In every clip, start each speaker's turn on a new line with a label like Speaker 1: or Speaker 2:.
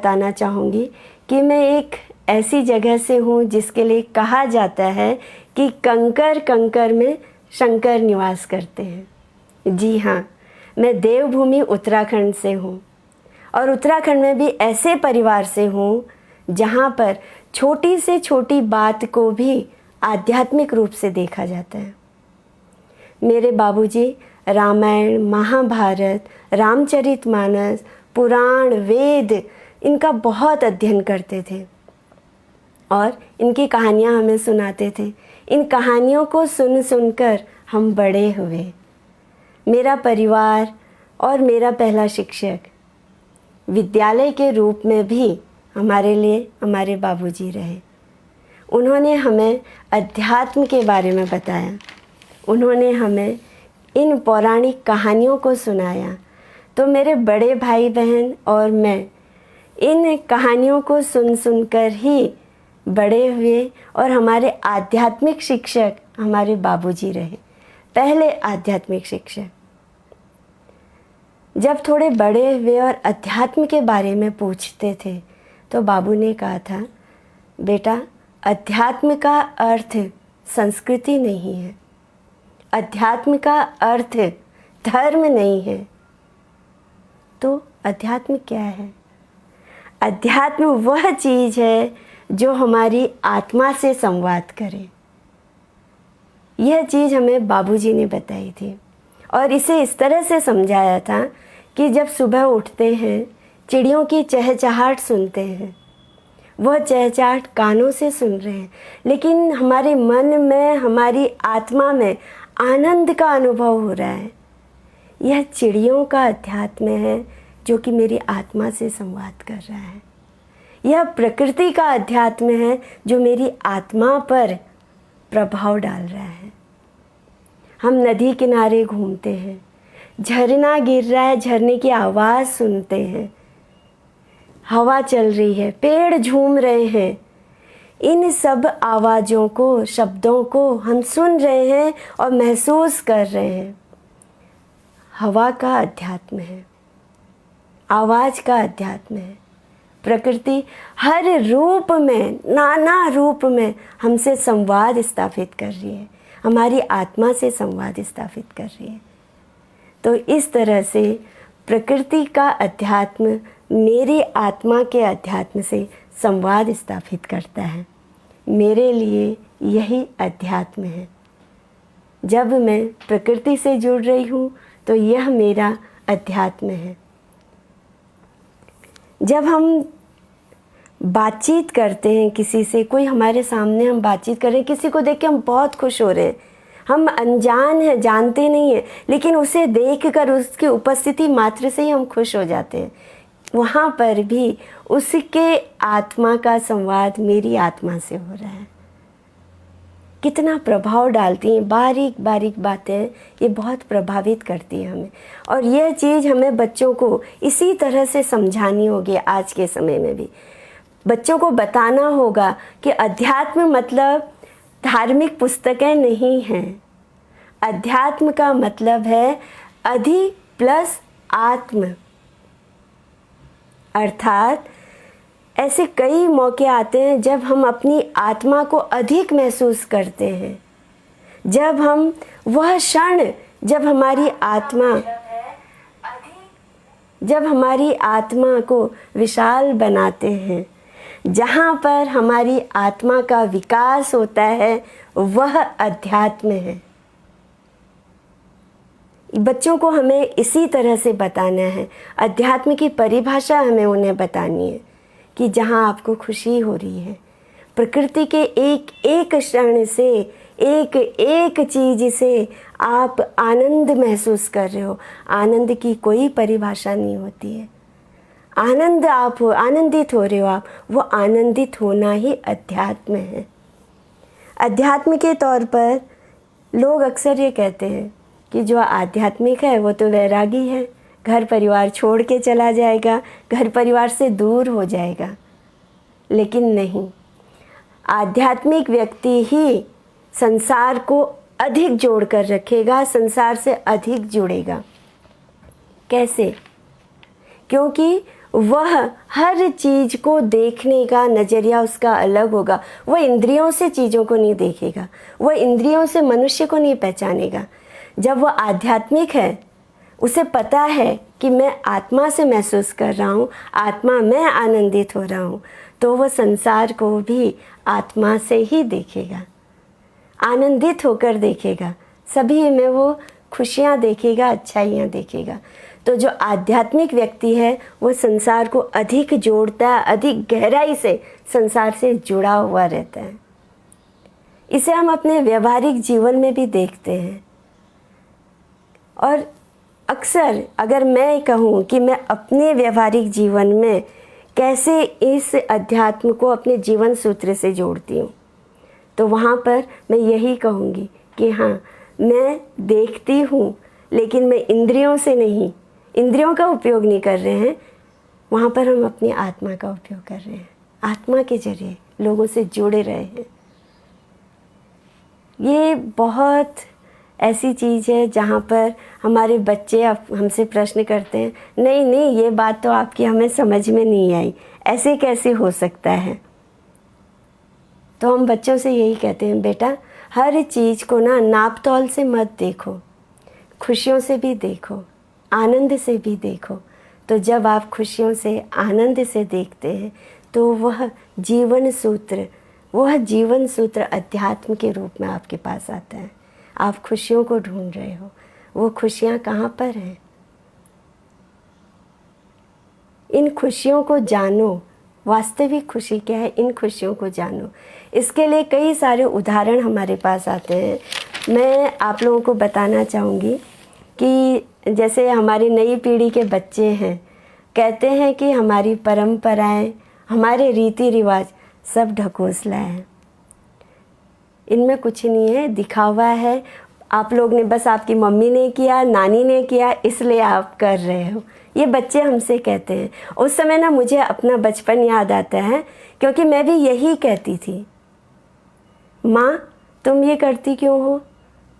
Speaker 1: बताना चाहूँगी कि मैं एक ऐसी जगह से हूँ जिसके लिए कहा जाता है कि कंकर कंकर में शंकर निवास करते हैं। जी हाँ, मैं देवभूमि उत्तराखंड से हूँ और उत्तराखंड में भी ऐसे परिवार से हूँ जहाँ पर छोटी से छोटी बात को भी आध्यात्मिक रूप से देखा जाता है। मेरे बाबूजी रामायण, महाभारत, रामचरितमानस, पुराण, वेद इनका बहुत अध्ययन करते थे और इनकी कहानियाँ हमें सुनाते थे। इन कहानियों को सुन सुनकर हम बड़े हुए। मेरा परिवार और मेरा पहला शिक्षक विद्यालय के रूप में भी हमारे लिए हमारे बाबूजी रहे। उन्होंने हमें अध्यात्म के बारे में बताया, उन्होंने हमें इन पौराणिक कहानियों को सुनाया। तो मेरे बड़े भाई बहन और मैं इन कहानियों को सुन सुनकर ही बड़े हुए और हमारे आध्यात्मिक शिक्षक हमारे बाबूजी रहे, पहले आध्यात्मिक शिक्षक। जब थोड़े बड़े हुए और अध्यात्म के बारे में पूछते थे तो बाबू ने कहा था, बेटा अध्यात्म का अर्थ संस्कृति नहीं है, अध्यात्म का अर्थ धर्म नहीं है। तो अध्यात्म क्या है? अध्यात्म वह चीज़ है जो हमारी आत्मा से संवाद करे। यह चीज़ हमें बाबूजी ने बताई थी और इसे इस तरह से समझाया था कि जब सुबह उठते हैं, चिड़ियों की चहचहाट सुनते हैं, वह चहचहाट कानों से सुन रहे हैं, लेकिन हमारे मन में, हमारी आत्मा में आनंद का अनुभव हो रहा है। यह चिड़ियों का अध्यात्म है जो कि मेरी आत्मा से संवाद कर रहा है। यह प्रकृति का अध्यात्म है जो मेरी आत्मा पर प्रभाव डाल रहा है। हम नदी किनारे घूमते हैं, झरना गिर रहा है, झरने की आवाज़ सुनते हैं, हवा चल रही है, पेड़ झूम रहे हैं। इन सब आवाज़ों को, शब्दों को हम सुन रहे हैं और महसूस कर रहे हैं। हवा का अध्यात्म है, आवाज़ का अध्यात्म है। प्रकृति हर रूप में, नाना रूप में हमसे संवाद स्थापित कर रही है, हमारी आत्मा से संवाद स्थापित कर रही है। तो इस तरह से प्रकृति का अध्यात्म मेरी आत्मा के अध्यात्म से संवाद स्थापित करता है। मेरे लिए यही अध्यात्म है। जब मैं प्रकृति से जुड़ रही हूँ तो यह मेरा अध्यात्म है। जब हम बातचीत करते हैं किसी से, कोई हमारे सामने हम बातचीत कर रहे हैं, किसी को देख के हम बहुत खुश हो रहे हैं, हम अनजान हैं, जानते नहीं हैं, लेकिन उसे देखकर, उसकी उपस्थिति मात्र से ही हम खुश हो जाते हैं। वहाँ पर भी उसके आत्मा का संवाद मेरी आत्मा से हो रहा है। कितना प्रभाव डालती हैं बारीक बारीक बातें, ये बहुत प्रभावित करती है हमें। और यह चीज़ हमें बच्चों को इसी तरह से समझानी होगी। आज के समय में भी बच्चों को बताना होगा कि अध्यात्म मतलब धार्मिक पुस्तकें नहीं हैं। अध्यात्म का मतलब है अधि प्लस आत्म, अर्थात ऐसे कई मौके आते हैं जब हम अपनी आत्मा को अधिक महसूस करते हैं, जब हम वह क्षण, जब हमारी आत्मा को विशाल बनाते हैं, जहाँ पर हमारी आत्मा का विकास होता है, वह अध्यात्म है। बच्चों को हमें इसी तरह से बताना है। अध्यात्म की परिभाषा हमें उन्हें बतानी है कि जहाँ आपको खुशी हो रही है, प्रकृति के एक एक क्षण से, एक एक चीज़ से आप आनंद महसूस कर रहे हो। आनंद की कोई परिभाषा नहीं होती है। आनंद आप हो, आनंदित हो रहे हो आप, वो आनंदित होना ही अध्यात्म है। अध्यात्म के तौर पर लोग अक्सर ये कहते हैं कि जो आध्यात्मिक है वो तो वैरागी है, घर परिवार छोड़ के चला जाएगा, घर परिवार से दूर हो जाएगा। लेकिन नहीं, आध्यात्मिक व्यक्ति ही संसार को अधिक जोड़ कर रखेगा, संसार से अधिक जुड़ेगा। कैसे? क्योंकि वह हर चीज़ को देखने का नज़रिया उसका अलग होगा। वह इंद्रियों से चीज़ों को नहीं देखेगा, वह इंद्रियों से मनुष्य को नहीं पहचानेगा। जब वह आध्यात्मिक है, उसे पता है कि मैं आत्मा से महसूस कर रहा हूँ, आत्मा में आनंदित हो रहा हूँ, तो वह संसार को भी आत्मा से ही देखेगा, आनंदित होकर देखेगा, सभी में वो खुशियाँ देखेगा, अच्छाइयाँ देखेगा। तो जो आध्यात्मिक व्यक्ति है वो संसार को अधिक जोड़ता है, अधिक गहराई से संसार से जुड़ा हुआ रहता है। इसे हम अपने व्यवहारिक जीवन में भी देखते हैं। और अक्सर अगर मैं कहूँ कि मैं अपने व्यवहारिक जीवन में कैसे इस अध्यात्म को अपने जीवन सूत्र से जोड़ती हूँ, तो वहाँ पर मैं यही कहूँगी कि हाँ, मैं देखती हूँ लेकिन मैं इंद्रियों से नहीं, इंद्रियों का उपयोग नहीं कर रहे हैं, वहाँ पर हम अपनी आत्मा का उपयोग कर रहे हैं, आत्मा के जरिए लोगों से जुड़े रहे हैं। ये बहुत ऐसी चीज़ है जहाँ पर हमारे बच्चे हमसे प्रश्न करते हैं, नहीं नहीं ये बात तो आपकी हमें समझ में नहीं आई, ऐसे कैसे हो सकता है। तो हम बच्चों से यही कहते हैं, बेटा हर चीज़ को ना नाप तौल से मत देखो, खुशियों से भी देखो, आनंद से भी देखो। तो जब आप खुशियों से, आनंद से देखते हैं तो वह जीवन सूत्र अध्यात्म के रूप में आपके पास आता है। आप खुशियों को ढूंढ रहे हो, वो खुशियाँ कहाँ पर हैं? इन खुशियों को जानो, वास्तविक खुशी क्या है, इन खुशियों को जानो। इसके लिए कई सारे उदाहरण हमारे पास आते हैं। मैं आप लोगों को बताना चाहूँगी कि जैसे हमारी नई पीढ़ी के बच्चे हैं, कहते हैं कि हमारी परंपराएं, हमारे रीति रिवाज सब ढकोसला है, इनमें कुछ नहीं है, दिखावा है। आप लोग ने बस, आपकी मम्मी ने किया, नानी ने किया, इसलिए आप कर रहे हो। ये बच्चे हमसे कहते हैं। उस समय ना मुझे अपना बचपन याद आता है, क्योंकि मैं भी यही कहती थी, माँ तुम ये करती क्यों हो।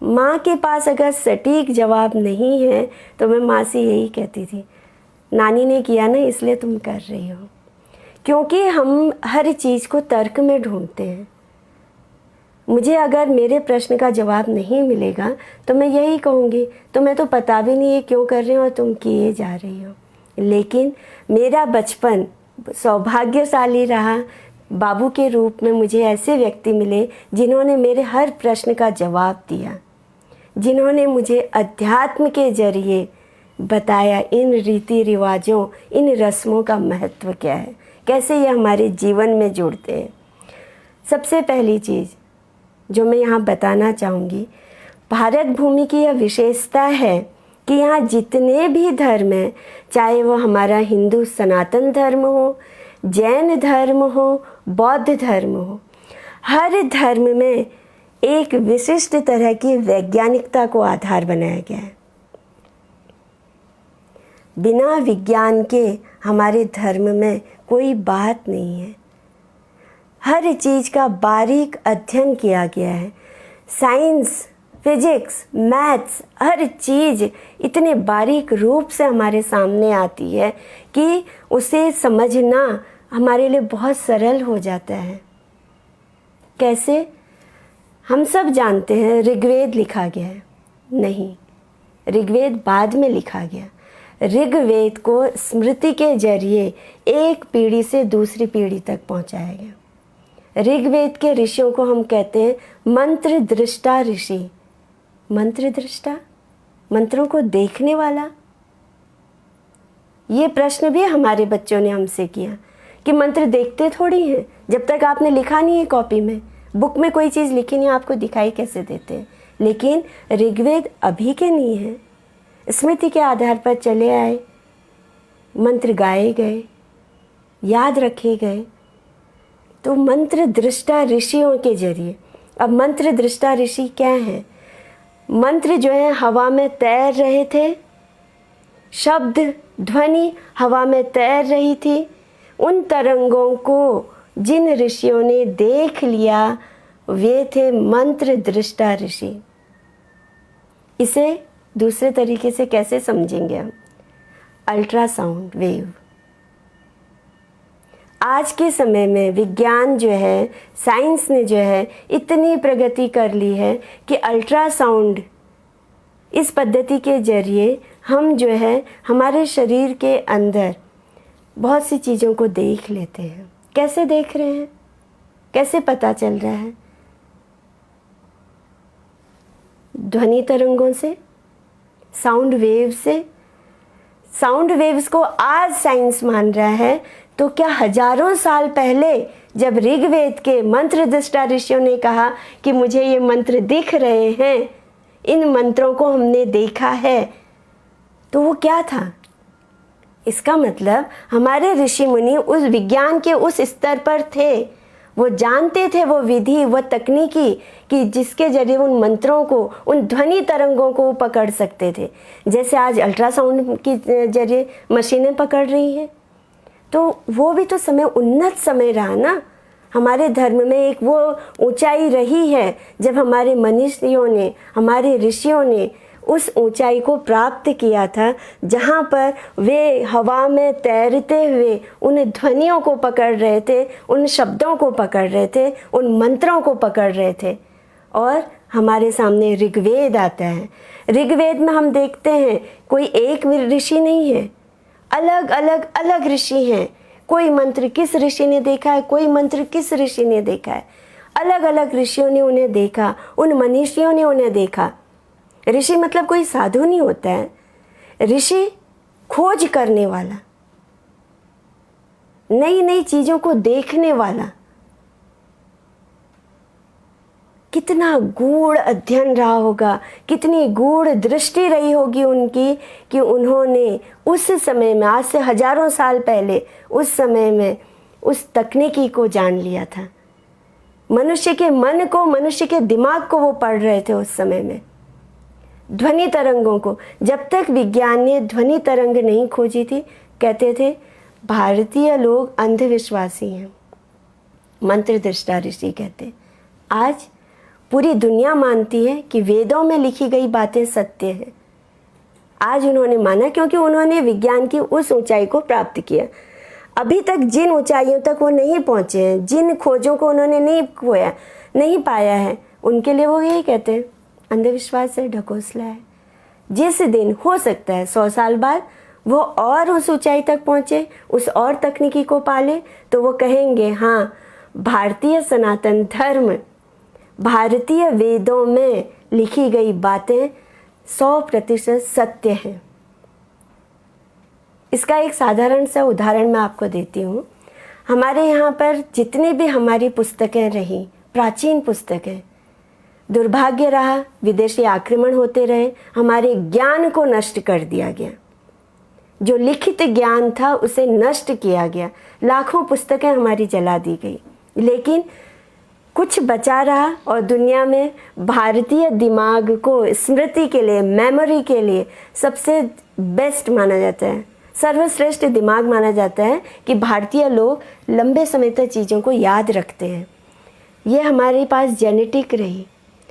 Speaker 1: माँ के पास अगर सटीक जवाब नहीं है तो मैं माँ से यही कहती थी, नानी ने किया ना इसलिए तुम कर रही हो। क्योंकि हम हर चीज़ को तर्क में ढूंढते हैं। मुझे अगर मेरे प्रश्न का जवाब नहीं मिलेगा तो मैं यही कहूँगी, तुम्हें तो पता भी नहीं है क्यों कर रही हो और तुम किए जा रही हो। लेकिन मेरा बचपन सौभाग्यशाली रहा, बाबू के रूप में मुझे ऐसे व्यक्ति मिले जिन्होंने मेरे हर प्रश्न का जवाब दिया, जिन्होंने मुझे अध्यात्म के जरिए बताया इन रीति रिवाजों, इन रस्मों का महत्व क्या है, कैसे ये हमारे जीवन में जुड़ते हैं। सबसे पहली चीज़ जो मैं यहाँ बताना चाहूँगी, भारत भूमि की यह विशेषता है कि यहाँ जितने भी धर्म हैं, चाहे वो हमारा हिंदू सनातन धर्म हो, जैन धर्म हो, बौद्ध धर्म हो, हर धर्म में एक विशिष्ट तरह की वैज्ञानिकता को आधार बनाया गया है। बिना विज्ञान के हमारे धर्म में कोई बात नहीं है। हर चीज़ का बारीक अध्ययन किया गया है। साइंस, फिजिक्स, मैथ्स, हर चीज़ इतने बारीक रूप से हमारे सामने आती है कि उसे समझना हमारे लिए बहुत सरल हो जाता है। कैसे? हम सब जानते हैं ऋग्वेद लिखा गया है। नहीं, ऋग्वेद बाद में लिखा गया। ऋग्वेद को स्मृति के जरिए एक पीढ़ी से दूसरी पीढ़ी तक पहुंचाया गया। ऋग्वेद के ऋषियों को हम कहते हैं मंत्र दृष्टा ऋषि। मंत्र दृष्टा, मंत्रों को देखने वाला। ये प्रश्न भी हमारे बच्चों ने हमसे किया कि मंत्र देखते थोड़ी हैं, जब तक आपने लिखा नहीं है कॉपी में, बुक में कोई चीज़ लिखी नहीं, आपको दिखाई कैसे देते हैं। लेकिन ऋग्वेद अभी के नहीं है, स्मृति के आधार पर चले आए, मंत्र गाए गए, याद रखे गए। तो मंत्र दृष्टा ऋषियों के जरिए। अब मंत्र दृष्टा ऋषि क्या हैं? मंत्र जो है हवा में तैर रहे थे, शब्द ध्वनि हवा में तैर रही थी। उन तरंगों को जिन ऋषियों ने देख लिया वे थे मंत्र दृष्टा ऋषि। इसे दूसरे तरीके से कैसे समझेंगे हम? अल्ट्रासाउंड वेव, आज के समय में विज्ञान जो है, साइंस ने जो है इतनी प्रगति कर ली है कि अल्ट्रासाउंड इस पद्धति के जरिए हम जो है हमारे शरीर के अंदर बहुत सी चीज़ों को देख लेते हैं। कैसे देख रहे हैं, कैसे पता चल रहा है? ध्वनि तरंगों से, साउंड वेव से। साउंड वेव्स को आज साइंस मान रहा है, तो क्या हजारों साल पहले जब ऋग्वेद के मंत्र दृष्टा ऋषियों ने कहा कि मुझे ये मंत्र दिख रहे हैं, इन मंत्रों को हमने देखा है, तो वो क्या था? इसका मतलब हमारे ऋषि मुनि उस विज्ञान के उस स्तर पर थे, वो जानते थे वो विधि, वो तकनीकी कि जिसके जरिए उन मंत्रों को, उन ध्वनि तरंगों को पकड़ सकते थे। जैसे आज अल्ट्रासाउंड के जरिए मशीनें पकड़ रही हैं, तो वो भी तो समय, उन्नत समय रहा ना। हमारे धर्म में एक वो ऊंचाई रही है जब हमारे मनीषियों ने, हमारे ऋषियों ने उस ऊंचाई को प्राप्त किया था, जहाँ पर वे हवा में तैरते हुए उन ध्वनियों को पकड़ रहे थे, उन शब्दों को पकड़ रहे थे, उन मंत्रों को पकड़ रहे थे। और हमारे सामने ऋग्वेद आता है। ऋग्वेद में हम देखते हैं कोई एक ऋषि नहीं है, अलग अलग अलग ऋषि हैं। कोई मंत्र किस ऋषि ने देखा है, कोई मंत्र किस ऋषि ने देखा है, अलग अलग ऋषियों ने उन्हें देखा, उन मनीषियों ने उन्हें देखा। ऋषि मतलब कोई साधु नहीं होता है, ऋषि खोज करने वाला, नई नई चीजों को देखने वाला। कितना गूढ़ अध्ययन रहा होगा, कितनी गूढ़ दृष्टि रही होगी उनकी कि उन्होंने उस समय में, आज से हजारों साल पहले, उस समय में उस तकनीकी को जान लिया था। मनुष्य के मन को, मनुष्य के दिमाग को वो पढ़ रहे थे उस समय में। ध्वनि तरंगों को, जब तक विज्ञान ने ध्वनि तरंग नहीं खोजी थी, कहते थे भारतीय लोग अंधविश्वासी हैं, मंत्र दृष्टा ऋषि कहते। आज पूरी दुनिया मानती है कि वेदों में लिखी गई बातें सत्य है। आज उन्होंने माना क्योंकि उन्होंने विज्ञान की उस ऊंचाई को प्राप्त किया। अभी तक जिन ऊंचाइयों तक वो नहीं पहुंचे हैं, जिन खोजों को उन्होंने नहीं पाया है, उनके लिए वो यही कहते हैं अंधविश्वास है, ढकोसला है। जिस दिन हो सकता है 100 साल बाद वो और उस ऊंचाई तक पहुंचे, उस और तकनीकी को पाले, तो वो कहेंगे हाँ, भारतीय सनातन धर्म, भारतीय वेदों में लिखी गई बातें 100% सत्य हैं। इसका एक साधारण सा उदाहरण मैं आपको देती हूँ। हमारे यहाँ पर जितनी भी हमारी पुस्तकें रही, प्राचीन पुस्तकें, दुर्भाग्य रहा विदेशी आक्रमण होते रहे, हमारे ज्ञान को नष्ट कर दिया गया। जो लिखित ज्ञान था उसे नष्ट किया गया, लाखों पुस्तकें हमारी जला दी गई, लेकिन कुछ बचा रहा। और दुनिया में भारतीय दिमाग को स्मृति के लिए, मेमोरी के लिए सबसे बेस्ट माना जाता है, सर्वश्रेष्ठ दिमाग माना जाता है कि भारतीय लोग लंबे समय तक चीज़ों को याद रखते हैं। ये हमारे पास जेनेटिक रही।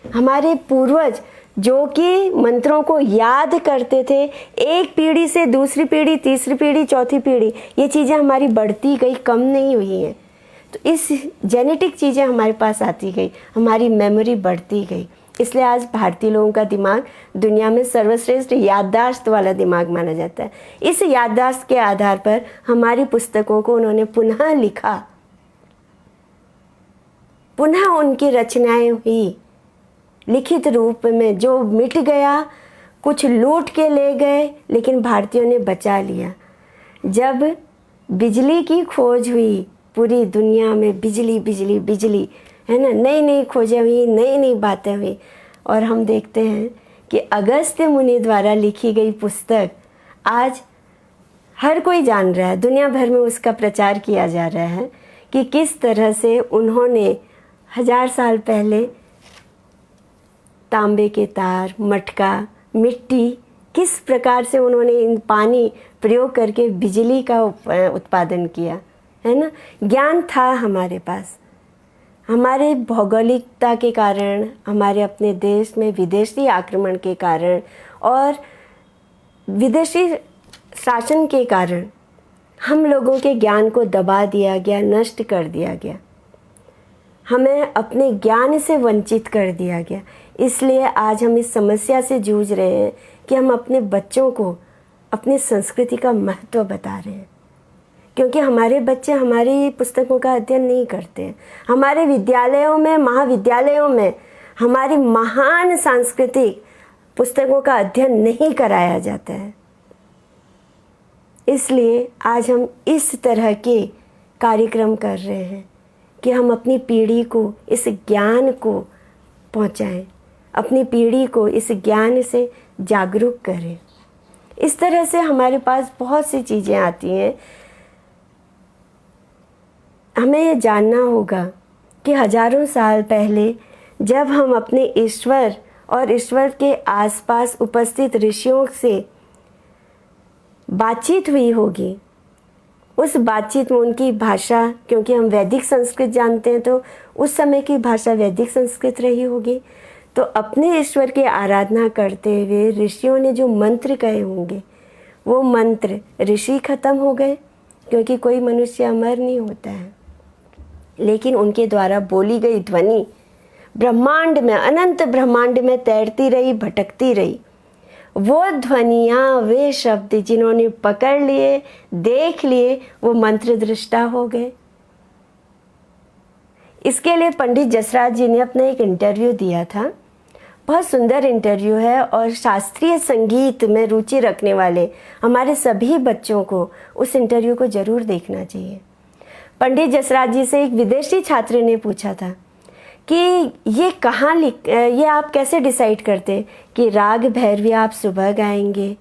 Speaker 1: हमारे पूर्वज जो कि मंत्रों को याद करते थे, एक पीढ़ी से दूसरी पीढ़ी, तीसरी पीढ़ी, चौथी पीढ़ी, ये चीज़ें हमारी बढ़ती गई, कम नहीं हुई हैं। तो इस जेनेटिक चीज़ें हमारे पास आती गई, हमारी मेमोरी बढ़ती गई। इसलिए आज भारतीय लोगों का दिमाग दुनिया में सर्वश्रेष्ठ याददाश्त वाला दिमाग माना जाता है। इस याददाश्त के आधार पर हमारी पुस्तकों को उन्होंने पुनः लिखा, पुनः उनकी रचनाएं हुई लिखित रूप में। जो मिट गया, कुछ लूट के ले गए, लेकिन भारतीयों ने बचा लिया। जब बिजली की खोज हुई पूरी दुनिया में, बिजली बिजली बिजली, है ना, नई नई खोजें हुई, नई नई बातें हुई। और हम देखते हैं कि अगस्त्य मुनि द्वारा लिखी गई पुस्तक आज हर कोई जान रहा है, दुनिया भर में उसका प्रचार किया जा रहा है कि किस तरह से उन्होंने 1000 साल पहले तांबे के तार, मटका, मिट्टी, किस प्रकार से उन्होंने इन पानी प्रयोग करके बिजली का उत्पादन किया, है ना। ज्ञान था हमारे पास। हमारे भौगोलिकता के कारण, हमारे अपने देश में विदेशी आक्रमण के कारण और विदेशी शासन के कारण हम लोगों के ज्ञान को दबा दिया गया, नष्ट कर दिया गया, हमें अपने ज्ञान से वंचित कर दिया गया। इसलिए आज हम इस समस्या से जूझ रहे हैं कि हम अपने बच्चों को अपनी संस्कृति का महत्व बता रहे हैं, क्योंकि हमारे बच्चे हमारी पुस्तकों का अध्ययन नहीं करते हैं। हमारे विद्यालयों में, महाविद्यालयों में हमारी महान सांस्कृतिक पुस्तकों का अध्ययन नहीं कराया जाता है। इसलिए आज हम इस तरह के कार्यक्रम कर रहे हैं कि हम अपनी पीढ़ी को इस ज्ञान को पहुंचाएं, अपनी पीढ़ी को इस ज्ञान से जागरूक करें। इस तरह से हमारे पास बहुत सी चीज़ें आती हैं। हमें ये जानना होगा कि हजारों साल पहले जब हम अपने ईश्वर और ईश्वर के आसपास उपस्थित ऋषियों से बातचीत हुई होगी, उस बातचीत में उनकी भाषा, क्योंकि हम वैदिक संस्कृत जानते हैं तो उस समय की भाषा वैदिक संस्कृत रही होगी। तो अपने ईश्वर की आराधना करते हुए ऋषियों ने जो मंत्र कहे होंगे, वो मंत्र ऋषि खत्म हो गए, क्योंकि कोई मनुष्य अमर नहीं होता है, लेकिन उनके द्वारा बोली गई ध्वनि ब्रह्मांड में, अनंत ब्रह्मांड में तैरती रही, भटकती रही। वो ध्वनियाँ, वे शब्द जिन्होंने पकड़ लिए, देख लिए, वो मंत्र दृष्टा हो गए। इसके लिए पंडित जसराज जी ने अपना एक इंटरव्यू दिया था। बहुत सुंदर इंटरव्यू है और शास्त्रीय संगीत में रुचि रखने वाले हमारे सभी बच्चों को उस इंटरव्यू को ज़रूर देखना चाहिए। पंडित जसराज जी से एक विदेशी छात्र ने पूछा था कि ये आप कैसे डिसाइड करते कि राग भैरवी आप सुबह गाएंगे,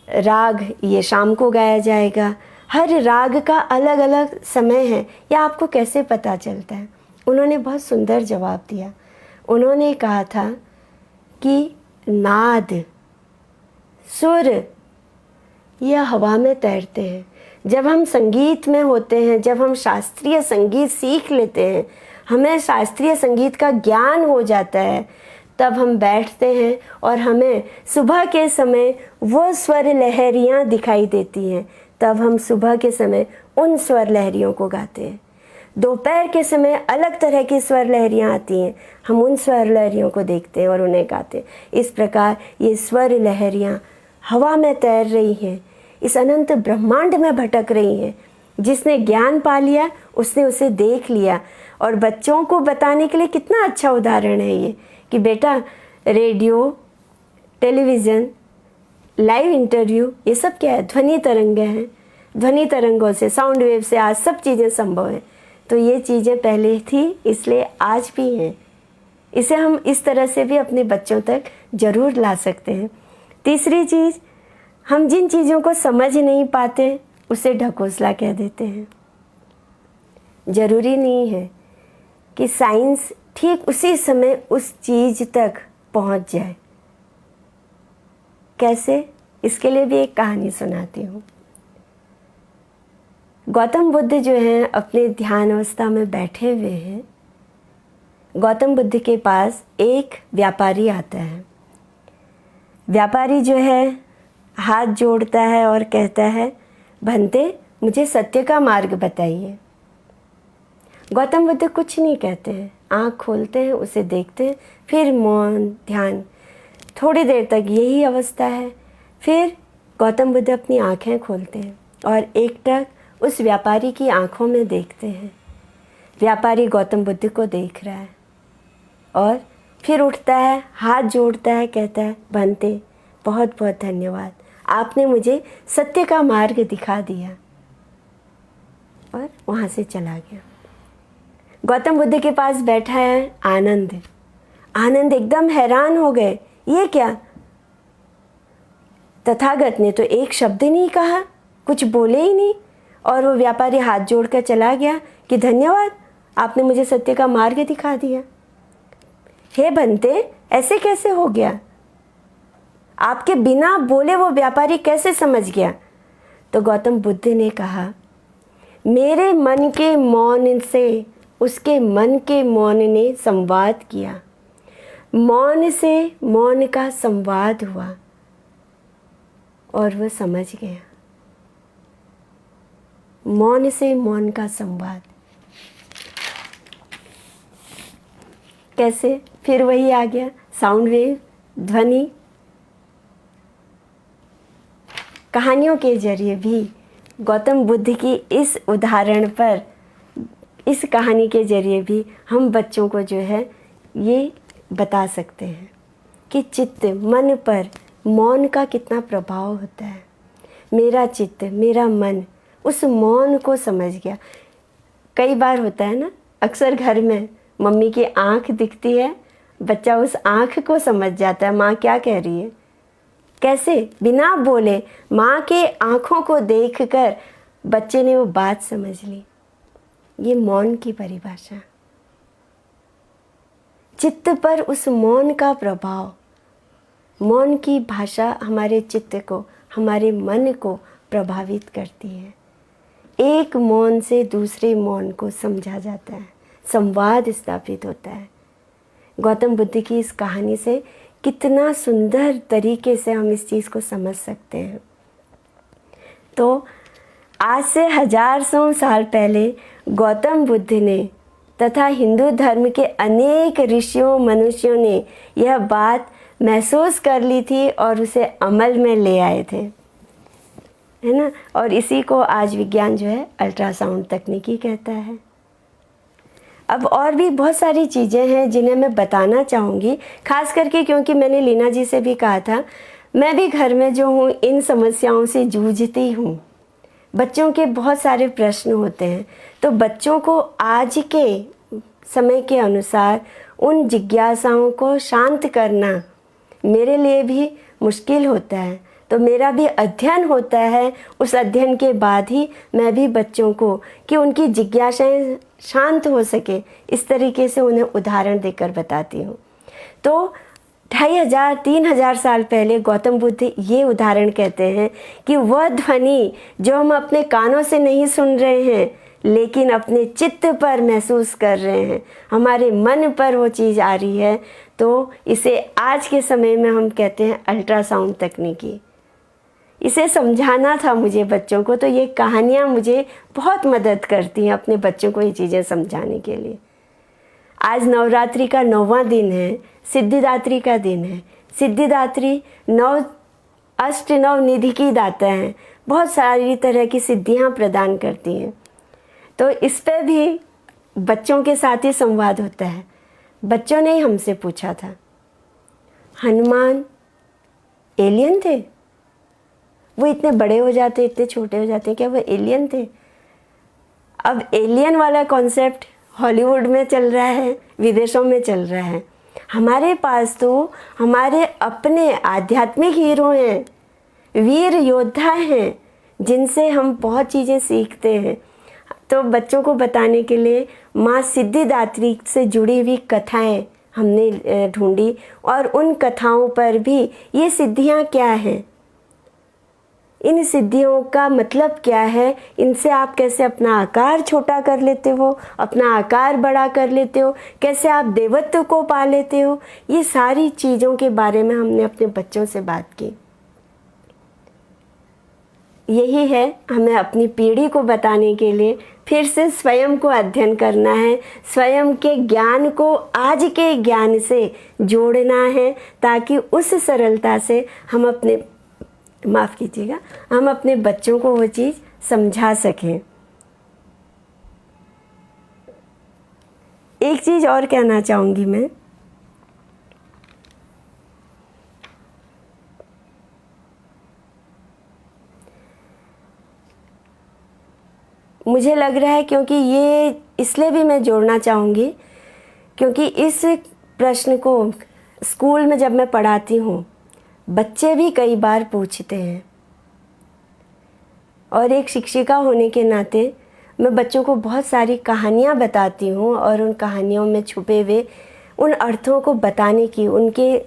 Speaker 1: राग ये शाम को गाया जाएगा, हर राग का अलग अलग समय है, या आपको कैसे पता चलता है? उन्होंने बहुत सुंदर जवाब दिया। उन्होंने कहा था कि नाद, सुर, यह हवा में तैरते हैं। जब हम संगीत में होते हैं, जब हम शास्त्रीय संगीत सीख लेते हैं, हमें शास्त्रीय संगीत का ज्ञान हो जाता है, तब हम बैठते हैं और हमें सुबह के समय वो स्वर लहरियाँ दिखाई देती हैं, तब हम सुबह के समय उन स्वर लहरियों को गाते हैं। दोपहर के समय अलग तरह की स्वर लहरियाँ आती हैं, हम उन स्वर लहरियों को देखते हैं और उन्हें गाते हैं। इस प्रकार ये स्वर लहरियाँ हवा में तैर रही हैं, इस अनंत ब्रह्मांड में भटक रही हैं। जिसने ज्ञान पा लिया उसने उसे देख लिया। और बच्चों को बताने के लिए कितना अच्छा उदाहरण है ये कि बेटा, रेडियो, टेलीविज़न, लाइव इंटरव्यू, ये सब क्या है? ध्वनि तरंगें हैं। ध्वनि तरंगों से, साउंड वेव से आज सब चीज़ें संभव हैं। तो ये चीज़ें पहले थी, इसलिए आज भी हैं। इसे हम इस तरह से भी अपने बच्चों तक ज़रूर ला सकते हैं। तीसरी चीज़, हम जिन चीज़ों को समझ नहीं पाते उसे ढकोसला कह देते हैं। ज़रूरी नहीं है कि साइंस ठीक उसी समय उस चीज़ तक पहुंच जाए। कैसे? इसके लिए भी एक कहानी सुनाती हूँ। गौतम बुद्ध जो हैं अपने ध्यान अवस्था में बैठे हुए हैं। गौतम बुद्ध के पास एक व्यापारी आता है। व्यापारी जो है हाथ जोड़ता है और कहता है, भंते, मुझे सत्य का मार्ग बताइए। गौतम बुद्ध कुछ नहीं कहते हैं, आँख खोलते हैं, उसे देखते हैं, फिर मौन ध्यान, थोड़ी देर तक यही अवस्था है। फिर गौतम बुद्ध अपनी आँखें खोलते हैं और एकटक उस व्यापारी की आँखों में देखते हैं। व्यापारी गौतम बुद्ध को देख रहा है और फिर उठता है, हाथ जोड़ता है, कहता है, भंते, बहुत बहुत धन्यवाद, आपने मुझे सत्य का मार्ग दिखा दिया, और वहाँ से चला गया। गौतम बुद्ध के पास बैठा है आनंद। आनंद एकदम हैरान हो गए, ये क्या? तथागत ने तो एक शब्द नहीं कहा, कुछ बोले ही नहीं, और वो व्यापारी हाथ जोड़कर चला गया कि धन्यवाद, आपने मुझे सत्य का मार्ग दिखा दिया। हे बंते, ऐसे कैसे हो गया? आपके बिना बोले वो व्यापारी कैसे समझ गया? तो गौतम बुद्ध ने कहा, मेरे मन के मौन से उसके मन के मौन ने संवाद किया। मौन से मौन का संवाद हुआ और वह समझ गया। मौन से मौन का संवाद। कैसे? फिर वही आ गया, साउंड वेव, ध्वनि। कहानियों के जरिए भी गौतम बुद्ध की इस उदाहरण पर, इस कहानी के जरिए भी हम बच्चों को जो है ये बता सकते हैं कि चित्त, मन पर मौन का कितना प्रभाव होता है। मेरा चित्त, मेरा मन उस मौन को समझ गया। कई बार होता है ना, अक्सर घर में मम्मी की आँख दिखती है, बच्चा उस आँख को समझ जाता है माँ क्या कह रही है। कैसे? बिना बोले माँ के आँखों को देखकर बच्चे ने वो बात समझ ली। ये मौन की परिभाषा। चित्त पर उस मौन का प्रभाव, मौन की भाषा हमारे चित्त को, हमारे मन को प्रभावित करती है। एक मौन से दूसरे मौन को समझा जाता है, संवाद स्थापित होता है। गौतम बुद्ध की इस कहानी से कितना सुंदर तरीके से हम इस चीज़ को समझ सकते हैं। तो आज से 1000 साल पहले गौतम बुद्ध ने तथा हिंदू धर्म के अनेक ऋषियों, मनुष्यों ने यह बात महसूस कर ली थी और उसे अमल में ले आए थे, है ना। और इसी को आज विज्ञान जो है अल्ट्रासाउंड तकनीकी कहता है। अब और भी बहुत सारी चीज़ें हैं जिन्हें मैं बताना चाहूँगी, खास करके क्योंकि मैंने लीना जी से भी कहा था, मैं भी घर में जो हूँ इन समस्याओं से जूझती हूँ। बच्चों के बहुत सारे प्रश्न होते हैं, तो बच्चों को आज के समय के अनुसार उन जिज्ञासाओं को शांत करना मेरे लिए भी मुश्किल होता है। तो मेरा भी अध्ययन होता है, उस अध्ययन के बाद ही मैं भी बच्चों को कि उनकी जिज्ञासाएं शांत हो सके, इस तरीके से उन्हें उदाहरण देकर बताती हूँ। तो 2500-3000 साल पहले गौतम बुद्ध ये उदाहरण कहते हैं कि वह ध्वनि जो हम अपने कानों से नहीं सुन रहे हैं लेकिन अपने चित्त पर महसूस कर रहे हैं, हमारे मन पर वो चीज़ आ रही है, तो इसे आज के समय में हम कहते हैं अल्ट्रासाउंड तकनीकी। इसे समझाना था मुझे बच्चों को, तो ये कहानियाँ मुझे बहुत मदद करती हैं अपने बच्चों को ये चीज़ें समझाने के लिए। आज नवरात्रि का 9वां दिन है, सिद्धिदात्री का दिन है। सिद्धिदात्री 9 अष्ट 9 निधि की दाता हैं, बहुत सारी तरह की सिद्धियां प्रदान करती हैं। तो इस पे भी बच्चों के साथ ही संवाद होता है। बच्चों ने ही हमसे पूछा था, हनुमान एलियन थे? वो इतने बड़े हो जाते, इतने छोटे हो जाते, क्या वो एलियन थे? अब एलियन वाला कॉन्सेप्ट हॉलीवुड में चल रहा है, विदेशों में चल रहा है। हमारे पास तो हमारे अपने आध्यात्मिक हीरो हैं, वीर योद्धा हैं, जिनसे हम बहुत चीज़ें सीखते हैं। तो बच्चों को बताने के लिए माँ सिद्धिदात्री से जुड़ी हुई कथाएं हमने ढूंढी, और उन कथाओं पर भी ये सिद्धियाँ क्या हैं, इन सिद्धियों का मतलब क्या है, इनसे आप कैसे अपना आकार छोटा कर लेते हो, अपना आकार बड़ा कर लेते हो, कैसे आप देवत्व को पा लेते हो, ये सारी चीज़ों के बारे में हमने अपने बच्चों से बात की। यही है, हमें अपनी पीढ़ी को बताने के लिए फिर से स्वयं को अध्ययन करना है, स्वयं के ज्ञान को आज के ज्ञान से जोड़ना है, ताकि उस सरलता से हम अपने, माफ़ कीजिएगा, हम अपने बच्चों को वो चीज़ समझा सकें। एक चीज़ और कहना चाहूँगी मैं, मुझे लग रहा है, क्योंकि ये इसलिए भी मैं जोड़ना चाहूँगी क्योंकि इस प्रश्न को स्कूल में जब मैं पढ़ाती हूँ, बच्चे भी कई बार पूछते हैं, और एक शिक्षिका होने के नाते मैं बच्चों को बहुत सारी कहानियाँ बताती हूँ, और उन कहानियों में छुपे हुए उन अर्थों को बताने की, उनके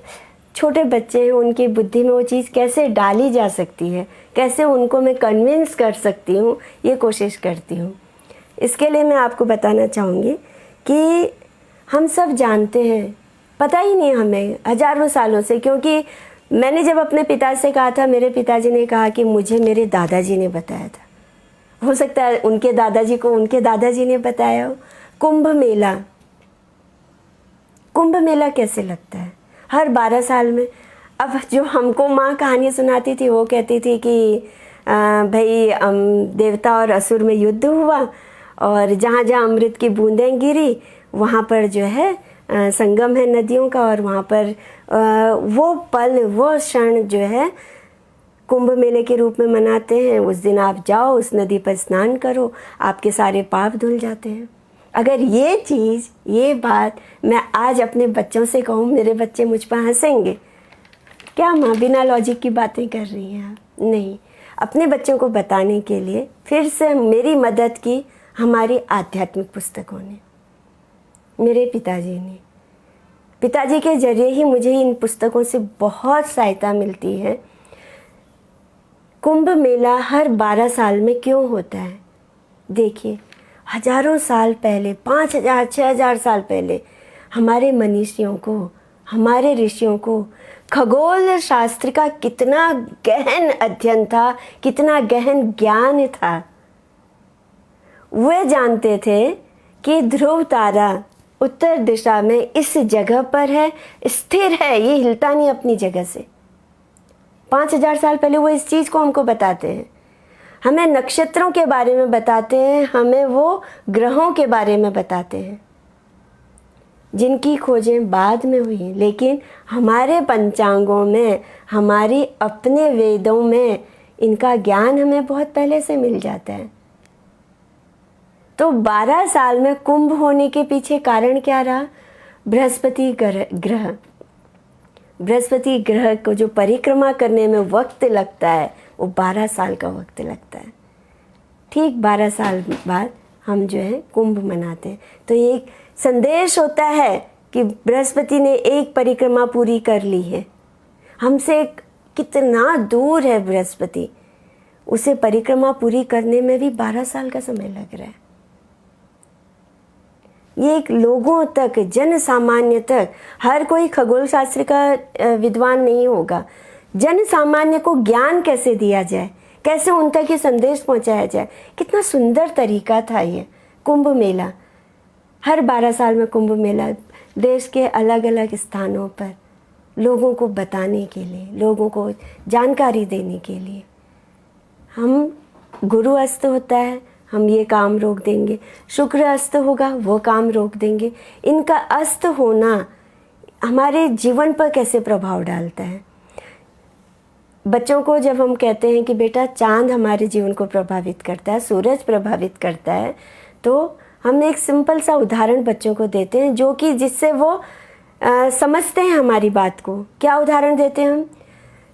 Speaker 1: छोटे बच्चे हैं, उनकी बुद्धि में वो चीज़ कैसे डाली जा सकती है, कैसे उनको मैं कन्विंस कर सकती हूँ, ये कोशिश करती हूँ। इसके लिए मैं आपको बताना चाहूँगी कि हम सब जानते हैं, पता ही नहीं हमें हज़ारों सालों से, क्योंकि मैंने जब अपने पिता से कहा था, मेरे पिताजी ने कहा कि मुझे मेरे दादाजी ने बताया था, हो सकता है उनके दादाजी को उनके दादाजी ने बताया हो। कुंभ मेला, कुंभ मेला कैसे लगता है? हर 12 साल में। अब जो हमको माँ कहानी सुनाती थी वो कहती थी कि भाई देवता और असुर में युद्ध हुआ और जहाँ जहाँ अमृत की बूंदें गिरी वहाँ पर जो है संगम है नदियों का, और वहाँ पर वो पल वो क्षण जो है कुंभ मेले के रूप में मनाते हैं। उस दिन आप जाओ, उस नदी पर स्नान करो, आपके सारे पाप धुल जाते हैं। अगर ये चीज़, ये बात मैं आज अपने बच्चों से कहूँ, मेरे बच्चे मुझ पर हंसेंगे, क्या माँ बिना लॉजिक की बातें कर रही हैं आप? नहीं, अपने बच्चों को बताने के लिए फिर से मेरी मदद की हमारी आध्यात्मिक पुस्तकों ने, मेरे पिताजी ने। पिताजी के जरिए ही मुझे इन पुस्तकों से बहुत सहायता मिलती है। कुंभ मेला हर 12 साल में क्यों होता है? देखिए, हजारों साल पहले, 5000 6000 साल पहले हमारे मनीषियों को, हमारे ऋषियों को खगोल शास्त्र का कितना गहन अध्ययन था, कितना गहन ज्ञान था। वे जानते थे कि ध्रुव तारा उत्तर दिशा में इस जगह पर है, स्थिर है, ये हिलता नहीं अपनी जगह से। 5000 साल पहले वो इस चीज़ को हमको बताते हैं। हमें नक्षत्रों के बारे में बताते हैं, हमें वो ग्रहों के बारे में बताते हैं जिनकी खोजें बाद में हुई, लेकिन हमारे पंचांगों में, हमारी अपने वेदों में इनका ज्ञान हमें बहुत पहले से मिल जाता है। तो 12 साल में कुंभ होने के पीछे कारण क्या रहा? बृहस्पति ग्रह, बृहस्पति ग्रह को जो परिक्रमा करने में वक्त लगता है वो 12 साल का वक्त लगता है। ठीक 12 साल बाद हम जो है कुंभ मनाते हैं। तो ये एक संदेश होता है कि बृहस्पति ने एक परिक्रमा पूरी कर ली है। हमसे कितना दूर है बृहस्पति, उसे परिक्रमा पूरी करने में भी 12 साल का समय लग रहा है। ये एक लोगों तक, जन सामान्य तक, हर कोई खगोल शास्त्र का विद्वान नहीं होगा। जन सामान्य को ज्ञान कैसे दिया जाए, कैसे उन तक ये संदेश पहुंचाया जाए, कितना सुंदर तरीका था ये कुंभ मेला। हर 12 साल में कुंभ मेला देश के अलग अलग स्थानों पर लोगों को बताने के लिए, लोगों को जानकारी देने के लिए। हम गुरु अस्त होता है, हम ये काम रोक देंगे, शुक्र अस्त होगा, वो काम रोक देंगे। इनका अस्त होना हमारे जीवन पर कैसे प्रभाव डालता है? बच्चों को जब हम कहते हैं कि बेटा चांद हमारे जीवन को प्रभावित करता है, सूरज प्रभावित करता है, तो हम एक सिंपल सा उदाहरण बच्चों को देते हैं जो कि जिससे वो समझते हैं हमारी बात को। क्या उदाहरण देते हैं हम?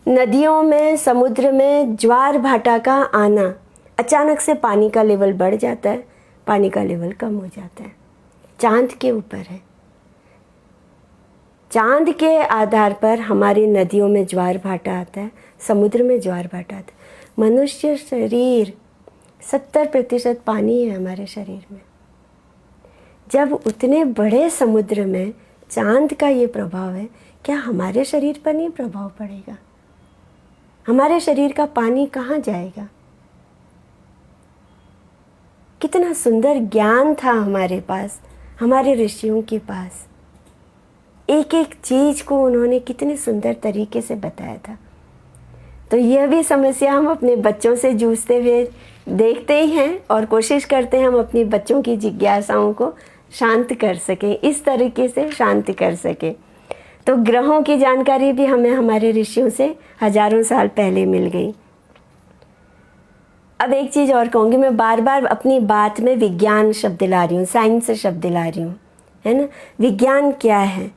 Speaker 1: नदियों में, समुद्र में ज्वार भाटा का आना, अचानक से पानी का लेवल बढ़ जाता है, पानी का लेवल कम हो जाता है। चांद के ऊपर है। चांद के आधार पर हमारी नदियों में ज्वार भाटा आता है, समुद्र में ज्वार भाटा आता है। मनुष्य शरीर 70% पानी है हमारे शरीर में। जब उतने बड़े समुद्र में चांद का ये प्रभाव है, क्या हमारे शरीर पर नहीं प्रभाव पड़ेगा? हमारे शरीर का पानी कहाँ जाएगा? कितना सुंदर ज्ञान था हमारे पास, हमारे ऋषियों के पास। एक एक चीज को उन्होंने कितने सुंदर तरीके से बताया था। तो यह भी समस्या हम अपने बच्चों से जूझते हुए देखते ही हैं और कोशिश करते हैं हम अपनी बच्चों की जिज्ञासाओं को शांत कर सकें, इस तरीके से शांत कर सकें। तो ग्रहों की जानकारी भी हमें हमारे ऋषियों से हजारों साल पहले मिल गई। अब एक चीज़ और कहूँगी, मैं बार बार अपनी बात में विज्ञान शब्द ला रही हूँ, साइंस शब्द ला रही हूँ, है ना। विज्ञान क्या है?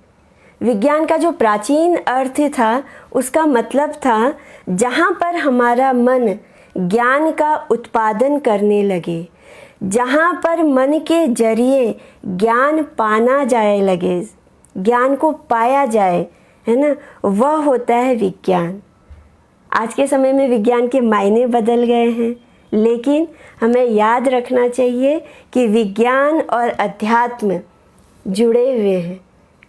Speaker 1: विज्ञान का जो प्राचीन अर्थ था उसका मतलब था जहाँ पर हमारा मन ज्ञान का उत्पादन करने लगे, जहाँ पर मन के जरिए ज्ञान पाना जाए लगे, ज्ञान को पाया जाए, है ना, वह होता है विज्ञान। आज के समय में विज्ञान के मायने बदल गए हैं, लेकिन हमें याद रखना चाहिए कि विज्ञान और अध्यात्म जुड़े हुए हैं,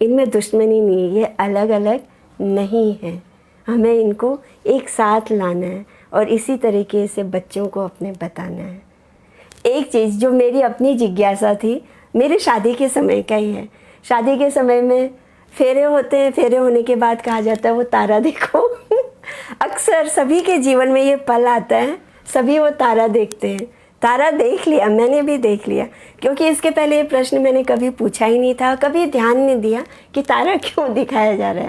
Speaker 1: इनमें दुश्मनी नहीं है, ये अलग अलग नहीं है। हमें इनको एक साथ लाना है और इसी तरीके से बच्चों को अपने बताना है। एक चीज़ जो मेरी अपनी जिज्ञासा थी, मेरी शादी के समय का ही है। शादी के समय में फेरे होते हैं, फेरे होने के बाद कहा जाता है वो तारा देखो। अक्सर सभी के जीवन में ये पल आता है, सभी वो तारा देखते हैं। तारा देख लिया, मैंने भी देख लिया, क्योंकि इसके पहले ये प्रश्न मैंने कभी पूछा ही नहीं था, कभी ध्यान नहीं दिया कि तारा क्यों दिखाया जा रहा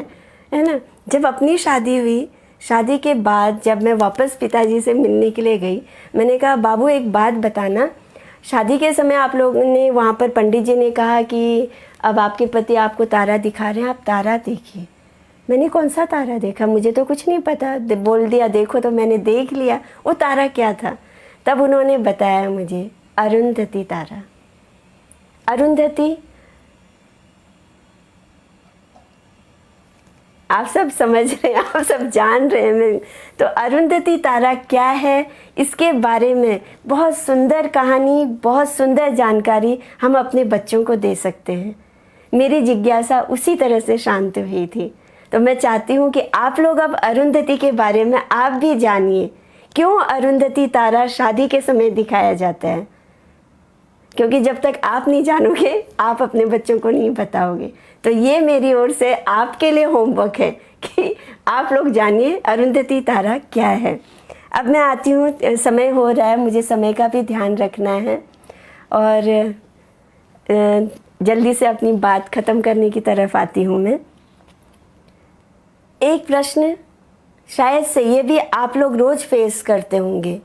Speaker 1: है ना। जब अपनी शादी हुई, शादी के बाद जब मैं वापस पिताजी से मिलने के लिए गई, मैंने कहा बाबू एक बात बताना, शादी के समय आप लोगों ने वहाँ पर पंडित जी ने कहा कि अब आपके पति आपको तारा दिखा रहे हैं, आप तारा देखिए। मैंने कौन सा तारा देखा, मुझे तो कुछ नहीं पता। बोल दिया देखो, तो मैंने देख लिया। वो तारा क्या था? तब उन्होंने बताया मुझे, अरुंधति तारा। अरुंधति, आप सब समझ रहे हैं, आप सब जान रहे हैं। तो अरुंधति तारा क्या है, इसके बारे में बहुत सुंदर कहानी, बहुत सुंदर जानकारी हम अपने बच्चों को दे सकते हैं। मेरी जिज्ञासा उसी तरह से शांत हुई थी। तो मैं चाहती हूँ कि आप लोग अब अरुंधति के बारे में आप भी जानिए, क्यों अरुंधति तारा शादी के समय दिखाया जाता है। क्योंकि जब तक आप नहीं जानोगे, आप अपने बच्चों को नहीं बताओगे। तो ये मेरी ओर से आपके लिए होमवर्क है कि आप लोग जानिए अरुंधति तारा क्या है। अब मैं आती हूँ, समय हो रहा है, मुझे समय का भी ध्यान रखना है और जल्दी से अपनी बात ख़त्म करने की तरफ आती हूँ मैं। एक प्रश्न शायद से ये भी आप लोग रोज़ फेस करते होंगे।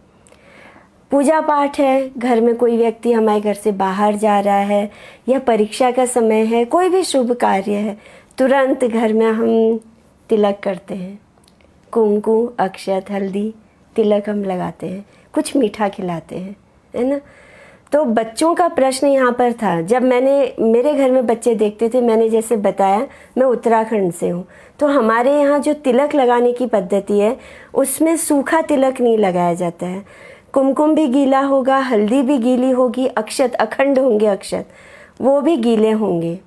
Speaker 1: पूजा पाठ है, घर में कोई व्यक्ति हमारे घर से बाहर जा रहा है या परीक्षा का समय है, कोई भी शुभ कार्य है, तुरंत घर में हम तिलक करते हैं। कुमकुम, अक्षत, हल्दी, तिलक हम लगाते हैं, कुछ मीठा खिलाते हैं, है ना। तो बच्चों का प्रश्न यहाँ पर था। जब मेरे घर में बच्चे देखते थे, मैंने जैसे बताया मैं उत्तराखंड से हूँ, तो हमारे यहाँ जो तिलक लगाने की पद्धति है उसमें सूखा तिलक नहीं लगाया जाता है। कुमकुम भी गीला होगा, हल्दी भी गीली होगी, अक्षत अखंड होंगे, अक्षत वो भी गीले होंगे।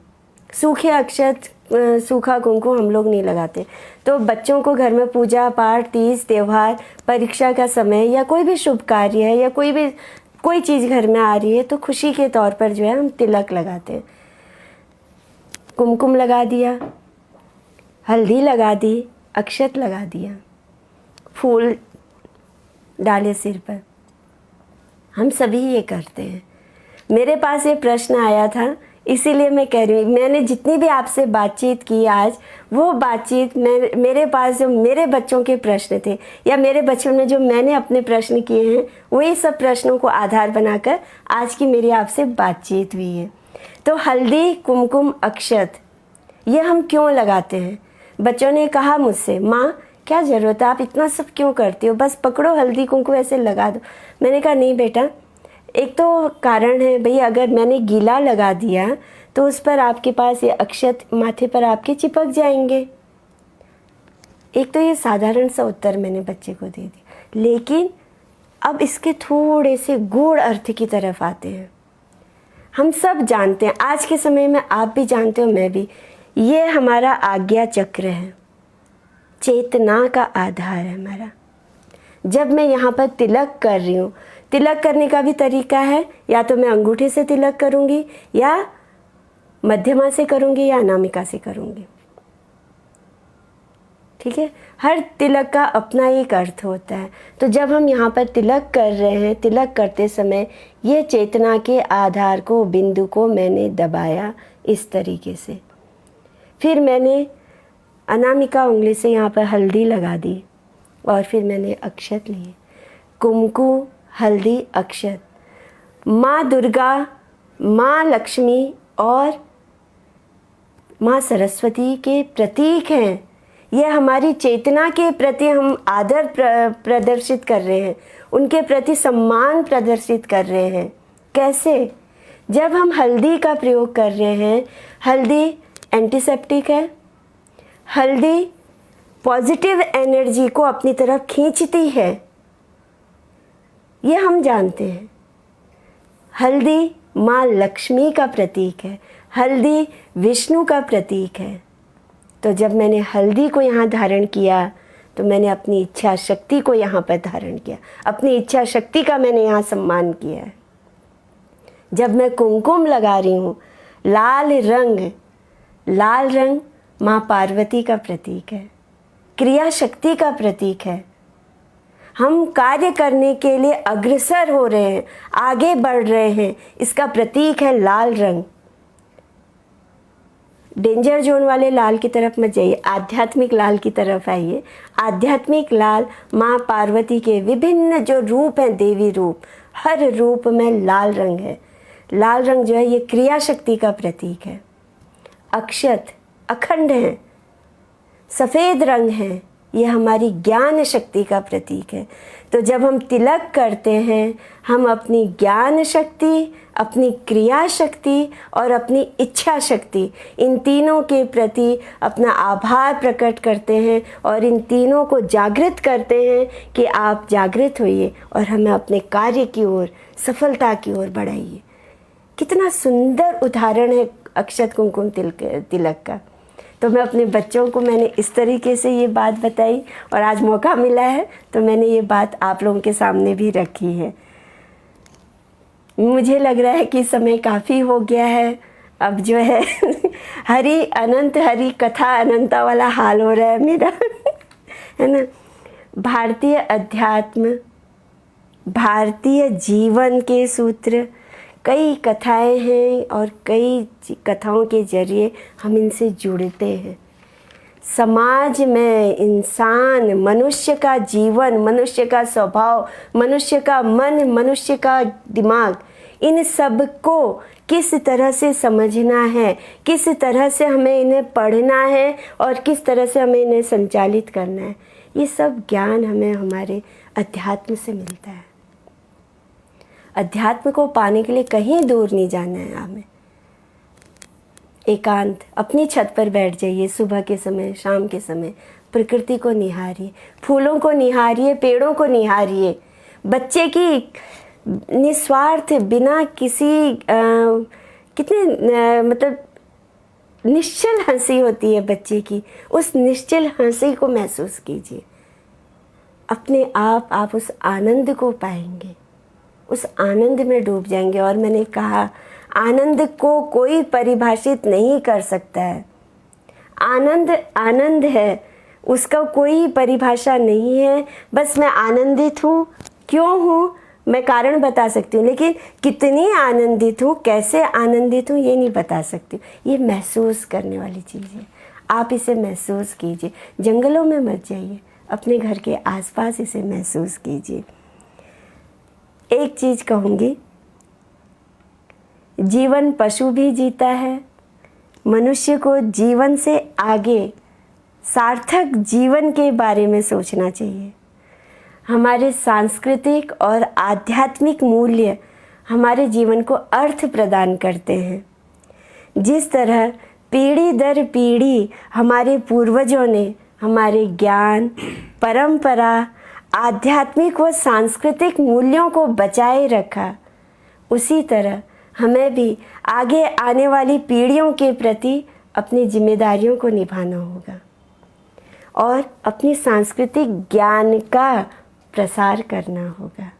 Speaker 1: सूखे अक्षत, सूखा कुमकुम हम लोग नहीं लगाते। तो बच्चों को घर में पूजा पाठ, तीज त्यौहार, परीक्षा का समय या कोई भी शुभ कार्य है या कोई चीज़ घर में आ रही है, तो खुशी के तौर पर जो है हम तिलक लगाते हैं। कुमकुम लगा दिया, हल्दी लगा दी, अक्षत लगा दिया, फूल डाले सिर पर, हम सभी ये करते हैं। मेरे पास ये प्रश्न आया था, इसीलिए मैं कह रही हूँ, मैंने जितनी भी आपसे बातचीत की आज, वो बातचीत मेरे पास जो मेरे बच्चों के प्रश्न थे या मेरे बच्चों ने जो मैंने अपने प्रश्न किए हैं, वही सब प्रश्नों को आधार बनाकर आज की मेरी आपसे बातचीत हुई है। तो हल्दी, कुमकुम, अक्षत ये हम क्यों लगाते हैं? बच्चों ने कहा मुझसे, माँ क्या ज़रूरत है, आप इतना सब क्यों करती हो, बस पकड़ो हल्दी कुमकुम ऐसे लगा दो। मैंने कहा नहीं बेटा, एक तो कारण है भाई, अगर मैंने गीला लगा दिया तो उस पर आपके पास ये अक्षत माथे पर आपके चिपक जाएंगे। एक तो ये साधारण सा उत्तर मैंने बच्चे को दे दिया, लेकिन अब इसके थोड़े से गूढ़ अर्थ की तरफ आते हैं। हम सब जानते हैं, आज के समय में आप भी जानते हो, मैं भी, ये हमारा आज्ञा चक्र है, चेतना का आधार है हमारा। जब मैं यहाँ पर तिलक कर रही हूँ, तिलक करने का भी तरीका है, या तो मैं अंगूठे से तिलक करूँगी या मध्यमा से करूँगी या अनामिका से करूँगी, ठीक है। हर तिलक का अपना एक अर्थ होता है। तो जब हम यहाँ पर तिलक कर रहे हैं, तिलक करते समय ये चेतना के आधार को, बिंदु को मैंने दबाया इस तरीके से। फिर मैंने अनामिका उंगली से यहाँ पर हल्दी लगा दी और फिर मैंने अक्षत लिए, कुमकुम, हल्दी, अक्षत। माँ दुर्गा, माँ लक्ष्मी और माँ सरस्वती के प्रतीक हैं। ये हमारी चेतना के प्रति हम आदर प्रदर्शित कर रहे हैं, उनके प्रति सम्मान प्रदर्शित कर रहे हैं। कैसे? जब हम हल्दी का प्रयोग कर रहे हैं, हल्दी एंटीसेप्टिक है, हल्दी पॉजिटिव एनर्जी को अपनी तरफ खींचती है, ये हम जानते हैं। हल्दी माँ लक्ष्मी का प्रतीक है, हल्दी विष्णु का प्रतीक है। तो जब मैंने हल्दी को यहाँ धारण किया तो मैंने अपनी इच्छा शक्ति को यहाँ पर धारण किया, अपनी इच्छा शक्ति का मैंने यहाँ सम्मान किया है। जब मैं कुमकुम लगा रही हूँ, लाल रंग माँ पार्वती का प्रतीक है, क्रिया शक्ति का प्रतीक है। हम कार्य करने के लिए अग्रसर हो रहे हैं, आगे बढ़ रहे हैं, इसका प्रतीक है लाल रंग। डेंजर जोन वाले लाल की तरफ मत जाइए, आध्यात्मिक लाल की तरफ आइए। आध्यात्मिक लाल माँ पार्वती के विभिन्न जो रूप हैं, देवी रूप, हर रूप में लाल रंग है। लाल रंग जो है ये क्रिया शक्ति का प्रतीक है। अक्षत अखंड हैं, सफ़ेद रंग है, ये हमारी ज्ञान शक्ति का प्रतीक है। तो जब हम तिलक करते हैं, हम अपनी ज्ञान शक्ति, अपनी क्रिया शक्ति और अपनी इच्छा शक्ति, इन तीनों के प्रति अपना आभार प्रकट करते हैं और इन तीनों को जागृत करते हैं कि आप जागृत होइए और हमें अपने कार्य की ओर, सफलता की ओर बढ़ाइए। कितना सुंदर उदाहरण है अक्षत कुमकुम तिलक का। तो मैं अपने बच्चों को मैंने इस तरीके से ये बात बताई और आज मौका मिला है तो मैंने ये बात आप लोगों के सामने भी रखी है। मुझे लग रहा है कि समय काफ़ी हो गया है, अब जो है हरि अनंत, हरि कथा अनंता वाला हाल हो रहा है मेरा है ना। भारतीय अध्यात्म, भारतीय जीवन के सूत्र, कई कथाएं हैं और कई कथाओं के जरिए हम इनसे जुड़ते हैं। समाज में इंसान, मनुष्य का जीवन, मनुष्य का स्वभाव, मनुष्य का मन, मनुष्य का दिमाग, इन सब को किस तरह से समझना है, किस तरह से हमें इन्हें पढ़ना है और किस तरह से हमें इन्हें संचालित करना है, ये सब ज्ञान हमें हमारे अध्यात्म से मिलता है। अध्यात्म को पाने के लिए कहीं दूर नहीं जाना है हमें। एकांत, अपनी छत पर बैठ जाइए, सुबह के समय, शाम के समय, प्रकृति को निहारिए, फूलों को निहारिए, पेड़ों को निहारिए। बच्चे की निस्वार्थ, बिना किसी कितने मतलब निश्चल हंसी होती है बच्चे की, उस निश्चल हंसी को महसूस कीजिए। अपने आप उस आनंद को पाएंगे, उस आनंद में डूब जाएंगे। और मैंने कहा, आनंद को कोई परिभाषित नहीं कर सकता है। आनंद आनंद है, उसका कोई परिभाषा नहीं है। बस मैं आनंदित हूँ, क्यों हूँ मैं कारण बता सकती हूँ, लेकिन कितनी आनंदित हूँ, कैसे आनंदित हूँ, ये नहीं बता सकती। ये महसूस करने वाली चीज़ है, आप इसे महसूस कीजिए। जंगलों में मत जाइए, अपने घर के आसपास इसे महसूस कीजिए। एक चीज़ कहूँगी, जीवन पशु भी जीता है, मनुष्य को जीवन से आगे सार्थक जीवन के बारे में सोचना चाहिए। हमारे सांस्कृतिक और आध्यात्मिक मूल्य हमारे जीवन को अर्थ प्रदान करते हैं। जिस तरह पीढ़ी दर पीढ़ी हमारे पूर्वजों ने हमारे ज्ञान, परंपरा, आध्यात्मिक व सांस्कृतिक मूल्यों को बचाए रखा, उसी तरह हमें भी आगे आने वाली पीढ़ियों के प्रति अपनी जिम्मेदारियों को निभाना होगा और अपनी सांस्कृतिक ज्ञान का प्रसार करना होगा।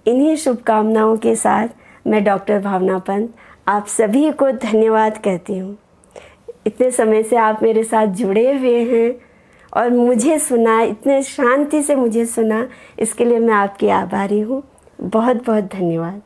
Speaker 1: इन्हीं शुभकामनाओं के साथ मैं डॉक्टर भावना पंत आप सभी को धन्यवाद कहती हूँ। इतने समय से आप मेरे साथ जुड़े हुए हैं और मुझे सुना, इतने शांति से मुझे सुना, इसके लिए मैं आपकी आभारी हूँ। बहुत बहुत धन्यवाद।